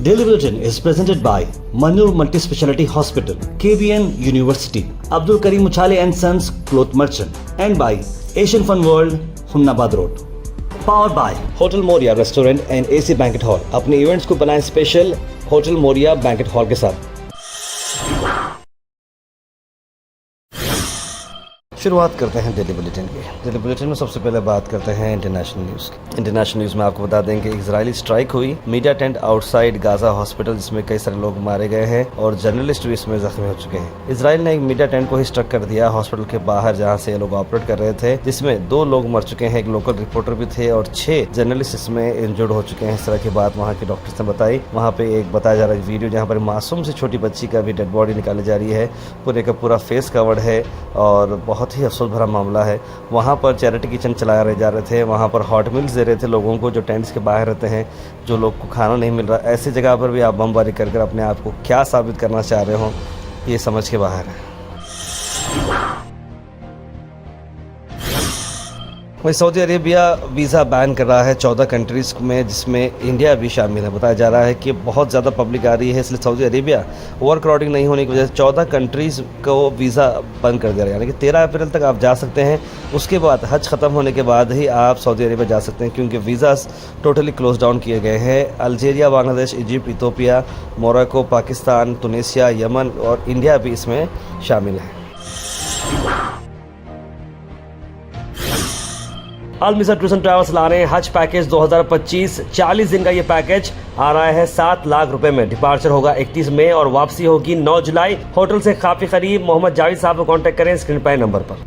Daily Bulletin is presented by Manur Multi-Speciality Hospital, KBN University, Abdul Karim Uchale and Sons Cloth Merchant, and by Asian Fun World, Hunnabad Road. Powered by Hotel Moria Restaurant and AC Banquet Hall. अपने events को बनाएं special hotel Moriya banquet hall के साथ। शुरुआत करते हैं daily bulletin की। Daily bulletin में सबसे पहले बात करते हैं इंटरनेशनल न्यूज़ की। इंटरनेशनल न्यूज़ में आपको बता दें कि इजरायली स्ट्राइक हुई, media tent outside Gaza hospital जिसमें कई सारे लोग मारे गए हैं और जर्नलिस्ट भी इसमें जख्मी हो चुके हैं। इजराइल ने एक मीडिया टेंट को ही स्ट्रक कर दिया हॉस्पिटल के बाहर जहाँ से लोग ऑपरेट कर रहे थे, जिसमें 2 लोग मर चुके हैं, एक लोकल रिपोर्टर भी थे और 6 जर्नलिस्ट इसमें इंजर्ड हो चुके हैं। इस तरह की बात वहाँ के डॉक्टर्स ने बताई। वहाँ पे एक बताया जा रहा है वीडियो जहाँ पर मासूम से छोटी बच्ची का भी डेड बॉडी निकाली जा रही है, पूरे का पूरा फेस कवर्ड है और बहुत ही अफसोस भरा मामला है। वहाँ पर चैरिटी किचन चलाए जा रहे थे, वहाँ पर हॉट मील्स दे रहे थे लोगों को जो टेंट्स के बाहर रहते हैं, जो लोग को खाना नहीं मिल रहा। ऐसी जगह पर भी आप बमबारी कर अपने आप को क्या साबित करना चाह रहे हो, ये समझ के बाहर है। वहीं सऊदी अरेबिया वीज़ा बैन कर रहा है 14 कंट्रीज़ में, जिसमें इंडिया भी शामिल है। बताया जा रहा है कि बहुत ज़्यादा पब्लिक आ रही है, इसलिए सऊदी अरेबिया ओवर क्राउडिंग नहीं होने की वजह से 14 कंट्रीज़ को वीज़ा बंद कर दिया गया, यानी कि 13 अप्रैल तक आप जा सकते हैं। उसके बाद हज ख़त्म होने के बाद ही आप सऊदी अरेबिया जा सकते हैं, क्योंकि वीज़ास टोटली क्लोज डाउन किए गए हैं। Algeria, Bangladesh, Egypt, Ethiopia, Morocco, Pakistan, Tunisia, Yemen और इंडिया भी इसमें शामिल है। Al Mizar tours and travels ला रहे हैं हज पैकेज 2025। 40 दिन का ये पैकेज आ रहा है 7 लाख रुपए में। डिपार्चर होगा 31 मई और वापसी होगी 9 जुलाई। होटल से काफी करीब। मोहम्मद जावेद साहब को कांटेक्ट करें स्क्रीन पर नंबर पर।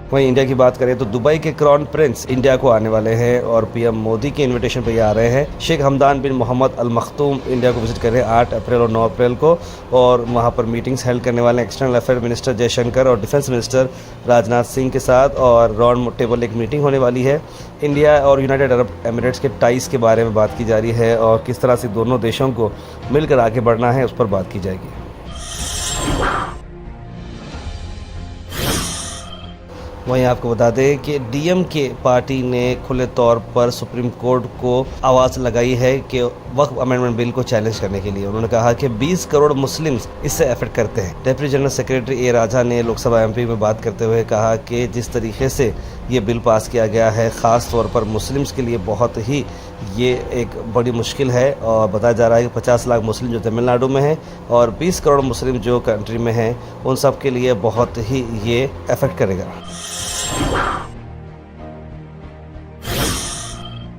वहीं इंडिया की बात करें तो दुबई के क्राउन प्रिंस इंडिया को आने वाले हैं और पीएम मोदी के इनविटेशन पर ये आ रहे हैं। शेख हमदान बिन मोहम्मद अल मखतूम इंडिया को विजिट कर रहे हैं 8 अप्रैल और 9 अप्रैल को, और वहां पर मीटिंग्स हेल्ड करने वाले हैं एक्सटर्नल अफेयर मिनिस्टर जयशंकर और डिफेंस मिनिस्टर राजनाथ सिंह के साथ, और राउंड टेबल एक मीटिंग होने वाली है। इंडिया और यूनाइटेड अरब एमिरेट्स के टाइज के बारे में बात की जा रही है और किस तरह से दोनों देशों को मिलकर आगे बढ़ना है उस पर बात की जाएगी। वहीं आपको बता दें कि डीएमके पार्टी ने खुले तौर पर सुप्रीम कोर्ट को आवाज़ लगाई है कि वक्फ अमेंडमेंट बिल को चैलेंज करने के लिए। उन्होंने कहा कि 20 करोड़ मुस्लिम्स इससे अफेक्ट करते हैं। डेप्यूटी जनरल सेक्रेटरी ए राजा ने लोकसभा एमपी में बात करते हुए कहा कि जिस तरीके से ये बिल पास किया गया है, ख़ास तौर पर मुस्लिम्स के लिए बहुत ही ये एक बड़ी मुश्किल है। और बताया जा रहा है कि 50 लाख मुस्लिम जो तमिलनाडु में हैं और 20 करोड़ मुस्लिम जो कंट्री में हैं, उन सब के लिए बहुत ही ये अफेक्ट करेगा।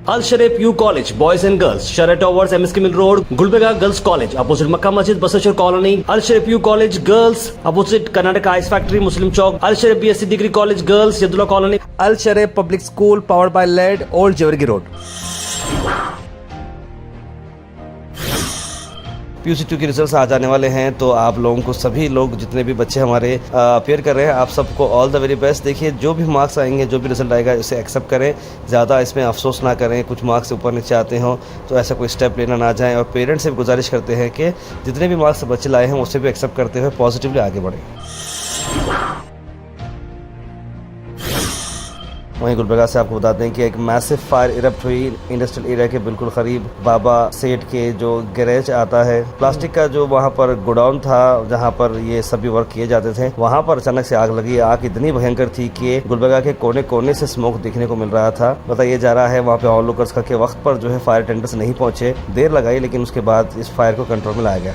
Al Sharif U college boys and girls, शरट towers, MSK mill road, Gulbarga girls college opposite Makka Masjid, Basaveshwar colony. Al Sharif U college girls opposite Karnataka ice factory, Muslim Chowk. Al Sharif BSc degree college girls, Yadulla colony. Al Sharif public school powered by led, old Jewargi road. PUC2 के results आ जाने वाले हैं, तो आप लोगों को सभी लोग जितने भी बच्चे हमारे अपेयर कर रहे हैं, आप सबको ऑल द वेरी बेस्ट। देखिए जो भी मार्क्स आएंगे, जो भी रिजल्ट आएगा उसे एक्सेप्ट करें, ज़्यादा इसमें अफसोस ना करें। कुछ मार्क्स से ऊपर नीचे आते हो तो ऐसा कोई स्टेप लेना ना जाएं, और पेरेंट्स से भी गुजारिश करते हैं कि जितने भी मार्क्स बच्चे लाए हैं उसे भी एक्सेप्ट करते हुए पॉजिटिवली आगे बढ़ें। वहीं गुलबर्गा से आपको बता दें कि एक मैसिव फायर इरप्ट हुई इंडस्ट्रियल एरिया के बिल्कुल करीब, बाबा सेठ के जो गैरेज आता है, प्लास्टिक का जो वहां पर गोडाउन था जहां पर ये सभी वर्क किए जाते थे, वहां पर अचानक से आग लगी। आग इतनी भयंकर थी कि गुलबर्गा के कोने कोने से स्मोक देखने को मिल रहा था। बताया जा रहा है वहाँ पे ऑन लोकर्स के वक्त पर जो है फायर टेंडर्स नहीं पहुंचे, देर लगाई, लेकिन उसके बाद इस फायर को कंट्रोल में लाया गया।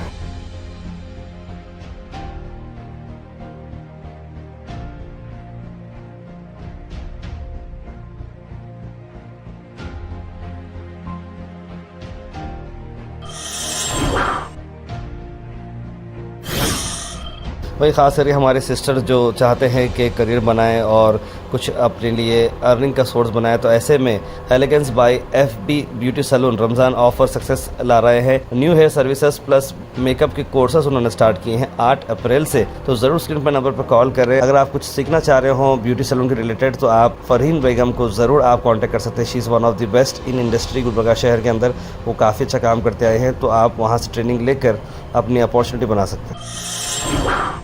वही ख़ास करके हमारे सिस्टर जो चाहते हैं कि करियर बनाएं और कुछ अपने लिए अर्निंग का सोर्स बनाएं, तो ऐसे में elegance by FB beauty salon Ramzan offer success ला रहे हैं। New hair services plus makeup के कोर्सेज उन्होंने स्टार्ट किए हैं 8 अप्रैल से, तो ज़रूर स्क्रीन पर नंबर पर कॉल करें। अगर आप कुछ सीखना चाह रहे हो ब्यूटी सैलून के रिलेटेड, तो आप फरहीन बेगम को ज़रूर आप कॉन्टैक्ट कर सकते हैं। She is one of the best in industry Gulbarga शहर के अंदर। वो काफ़ी अच्छा काम करते आए हैं, तो आप वहाँ से ट्रेनिंग लेकर अपनी अपॉर्चुनिटी बना सकते हैं।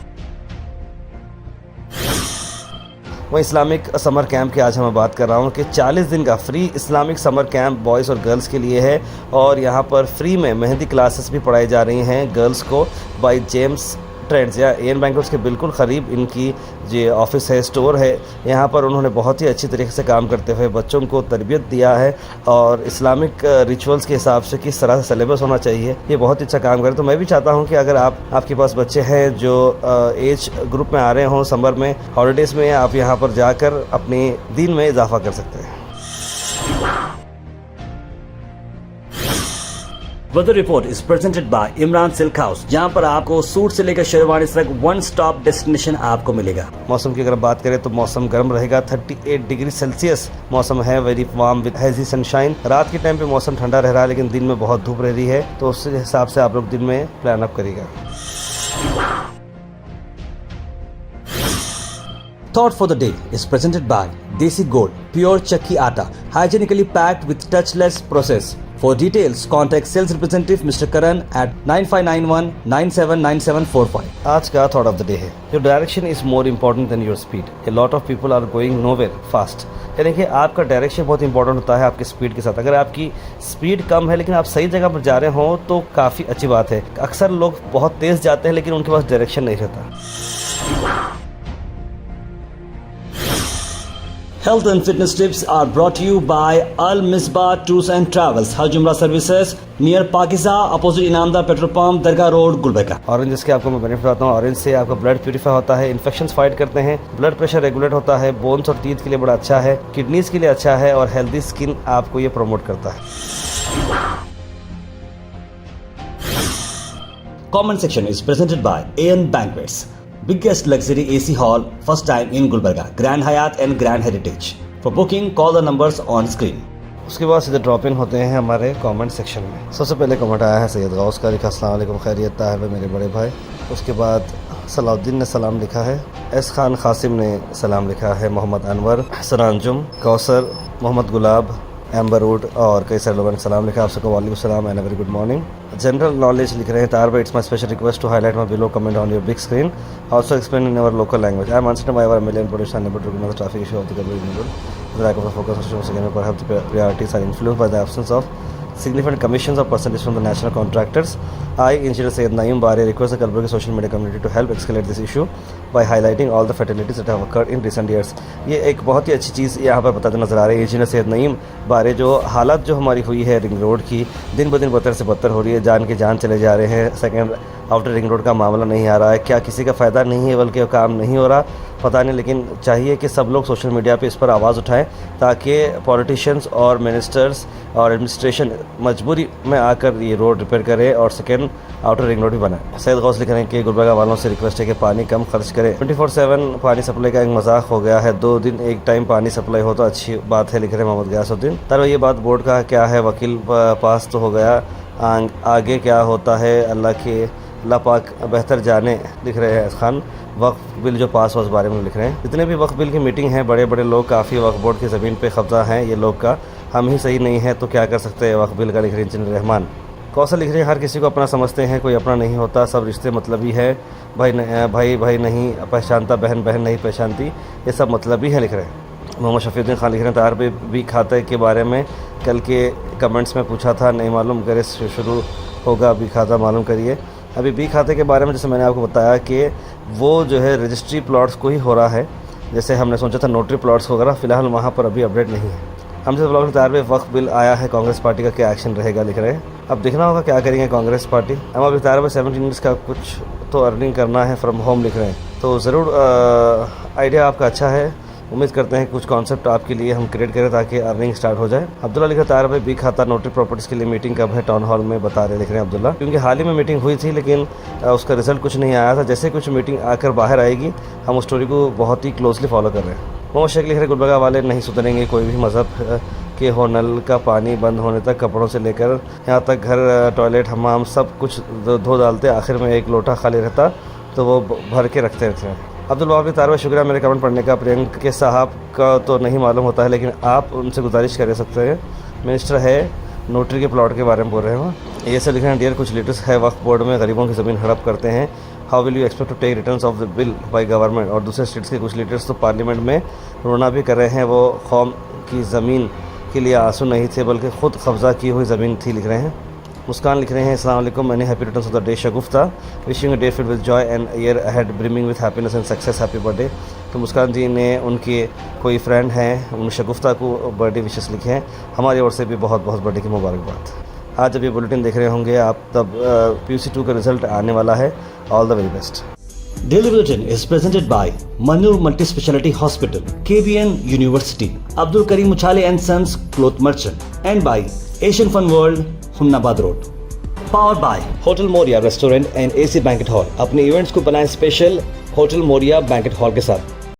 वहीं इस्लामिक समर कैंप की आज मैं बात कर रहा हूँ कि 40 दिन का free Islamic summer camp boys और गर्ल्स के लिए है और यहाँ पर फ्री में मेहंदी क्लासेस भी पढ़ाई जा रही हैं गर्ल्स को बाय जेम्स ट्रेंड्स या एन बैंक्स के बिल्कुल करीब इनकी जो ऑफिस है, स्टोर है। यहाँ पर उन्होंने बहुत ही अच्छी तरीके से काम करते हुए बच्चों को तरबियत दिया है और इस्लामिक रिचुअल्स के हिसाब से किस तरह से सिलेबस होना चाहिए, ये बहुत ही अच्छा काम करें। तो मैं भी चाहता हूँ कि अगर आपके पास बच्चे हैं जो एज ग्रुप में आ रहे हों समर में, हॉलीडेज़ में, आप यहाँ पर जाकर अपनी दीन में इजाफा कर सकते हैं। Weather report is presented by Imran silk house, जहां पर आपको सूट से लेकर शेरवानी तक वन स्टॉप डेस्टिनेशन आपको मिलेगा। मौसम की अगर बात करें तो मौसम गर्म रहेगा, 38 डिग्री सेल्सियस मौसम है, very warm with hazy sunshine. रात के टाइम पे मौसम ठंडा रह रहा है लेकिन दिन में बहुत धूप रह रही है, तो उस हिसाब से आप लोग दिन में प्लान अप करिएगा। Thought for the day is presented by Desi Gold, pure chakki atta, hygienically packed with touchless process. For details, contact sales representative Mr. Karan at 9591 979745. आज का थॉट ऑफ द डे है, your direction is more important than your speed. A lot of people are going nowhere fast. यानी कि आपका direction बहुत important होता है आपकी स्पीड के साथ। अगर आपकी स्पीड कम है लेकिन आप सही जगह पर जा रहे हो तो काफ़ी अच्छी बात है। अक्सर लोग बहुत तेज़ जाते हैं लेकिन उनके पास डायरेक्शन नहीं रहता। Health and fitness tips are brought to you by Al Misbah Tours and Travels, Hajj Umrah Services, near Pakiza, opposite Inamdar Petrol Pump, Dargah Road, Gulbarga. Orange के आपको मैं बेनिफिट बताता हूँ। ऑरेंज से आपका ब्लड प्यूरिफाई होता है, infections fight करते हैं, ब्लड प्रेशर रेगुलेट होता है, बोन्स और टीथ के लिए बड़ा अच्छा है, किडनीज के लिए अच्छा है और हेल्दी स्किन आपको ये प्रमोट करता है। Comment section is presented by AN Banquets, biggest luxury AC hall, first time in Gulbarga, Grand Hyatt and Grand Heritage. For booking, call the numbers on screen. उसके बाद सीधे ड्रॉप इन होते हैं हमारे कमेंट सेक्शन में। सबसे पहले comment आया है सैयद गौस का, लिखा अस्सलाम वालेकुम, खैरियत ताहिर भाई मेरे बड़े भाई। उसके बाद सलाउद्दीन ने सलाम लिखा है, एस खान कासिम ने सलाम लिखा है, मोहम्मद अनवर, सरांजुम, कौसर, मोहम्मद गुलाब, एम्बर वुड और कई सारे लोगों ने सलाम लिखा। आप सबको वालेकुम सलाम and a very good morning. General knowledge लिख रहे हैं तार भाई, it's my special request to highlight my below comment on your big screen, also explain in our local language. I am answering by our million British unable to recognize the traffic issue of the Gulbarga neighborhood. The lack of the focus on social security, perhaps the priorities are influenced by the absence of significant commissions or percentages from the national contractors. I, Engineer Syed Naeem Bare, request the Gulbarga social media community to help escalate this issue by highlighting all the fatalities that have occurred in recent years. ये एक बहुत ही अच्छी चीज़ यहाँ पर बताते नजर आ रही है इंजीनियर सैयद नईम बारे। जो हालत जो हमारी हुई है रिंग रोड की, दिन ब दिन बदतर से बदतर हो रही है, जान के जान चले जा रहे हैं। सेकेंड आउटर रिंग रोड का मामला नहीं आ रहा है, क्या किसी का फ़ायदा नहीं है बल्कि काम नहीं हो रहा पता नहीं, लेकिन चाहिए कि सब लोग सोशल मीडिया पे इस पर आवाज़ उठाएं ताकि पॉलिटिशियंस और मिनिस्टर्स और एडमिनिस्ट्रेशन मजबूरी में आकर ये रोड रिपेयर करे और सेकेंड आउटर रिंग रोड भी बनाए। सैयद गौस लिख रहे हैं कि गुलबर्गा वालों से रिक्वेस्ट है कि पानी कम खर्च करें। 24/7 पानी सप्लाई का एक मजाक हो गया है, 2 दिन एक टाइम पानी सप्लाई हो तो अच्छी बात है, लिख रहे हैं मोहम्मद गयासुद्दीन। तर ये बात बोर्ड का क्या है, वकील पास तो हो गया, आगे क्या होता है अल्लाह पाक बेहतर जाने, लिख रहे हैं खान। वक्फ बिल जो पास हुआ उस बारे में लिख रहे हैं। जितने भी वक्फ बिल की मीटिंग है, बड़े बड़े लोग काफ़ी वक्फ बोर्ड की ज़मीन पे कब्जा हैं ये लोग का, हम ही सही नहीं है तो क्या कर सकते हैं वक्फ बिल का, लिख रहे हैं इंजीनियर रहमान। कौशल लिख रहे हैं हर किसी को अपना समझते हैं, कोई अपना नहीं होता, सब रिश्ते मतलबी है, भाई नहीं पहचानता, बहन नहीं पहचानती, ये सब मतलबी है, लिख रहे हैं। मोहम्मद शफीउद्दीन खान लिख रहे हैं तार पे भी खाते के बारे में कल के कमेंट्स में पूछा था, नहीं मालूम करे शुरू होगा बी खाता मालूम करिए। अभी बी खाते के बारे में जैसे मैंने आपको बताया कि वो जो है रजिस्ट्री प्लॉट्स को ही हो रहा है, जैसे हमने सोचा था नोटरी प्लॉट्स वगैरह, फ़िलहाल वहाँ पर अभी अपडेट नहीं है। हमसे ब्लॉग तार पे वक्फ बिल आया है, कांग्रेस पार्टी का क्या एक्शन रहेगा, लिख रहे हैं। अब देखना होगा क्या करेंगे कांग्रेस पार्टी। हम अभी तार पे 17 मिनट्स का कुछ तो अर्निंग करना है फ्रॉम होम, लिख रहे हैं, तो ज़रूर आइडिया आपका अच्छा है। उम्मीद करते हैं कुछ कॉन्सेप्ट आपके लिए हम क्रिएट करें ताकि अर्निंग स्टार्ट हो जाए। अब्दुल्ला लिखा तार भाई बी खाता नोटरी प्रॉपर्टीज़ के लिए मीटिंग कब है, टाउन हॉल में बता रहे, लिख रहे हैं अब्दुल्ला, क्योंकि हाल ही में मीटिंग हुई थी लेकिन उसका रिजल्ट कुछ नहीं आया था। जैसे कुछ मीटिंग आकर बाहर आएगी हम उस स्टोरी को बहुत ही क्लोजली फॉलो कर रहे हैं। मोहम्मद शेख लिख रहे गुलबर्गा वाले नहीं सुधरेंगे, कोई भी मज़हब के हो, नल का पानी बंद होने तक, कपड़ों से लेकर यहाँ तक घर टॉयलेट हमाम सब कुछ धो डालते, आखिर में एक लोटा खाली रहता तो वो भर के रखते थे। अब्दुल वहाब तार भाई शुक्रिया मेरे कमेंट पढ़ने का। प्रियंक के साहब का तो नहीं मालूम होता है लेकिन आप उनसे गुजारिश कर सकते हैं, मिनिस्टर है नोटरी के प्लॉट के बारे में बोल रहे हो। ये सब लिख रहे हैं डियर कुछ लीडर्स है वक्फ बोर्ड में गरीबों की ज़मीन हड़प करते हैं how will you expect to take returns of the bill by government. और दूसरे स्टेट्स के कुछ लीडर्स तो पार्लियामेंट में रोना भी कर रहे हैं, वो कौम की ज़मीन के लिए आंसू नहीं थे बल्कि ख़ुद कब्ज़ा की हुई ज़मीन थी, लिख रहे हैं। मुस्कान लिख रहे हैं अस्सलाम वालेकुम, मैंने happy returns of the day Shagufta, wishing a day filled with Joy and year ahead brimming with happiness and success, happy birthday. तो मुस्कान जी ने उनके कोई फ्रेंड हैं, उन शगुफ्ता को बर्थडे विशेस लिखे हैं, हमारी ओर से भी बहुत बहुत बर्थडे की मुबारकबाद। आज जब ये बुलेटिन देख रहे होंगे आप तब PUC 2 का रिजल्ट आने वाला है। All the very best. Daily Bulletin is presented by Manur Multi-Speciality Hospital, KBN University, Abdul Karim Muchale and Sons Cloth Merchant, and by Asian Fun World, Humnabad Road. Powered by Hotel Moria Restaurant and AC Banquet Hall. अपने events को बनाएं special hotel Moriya banquet hall के साथ।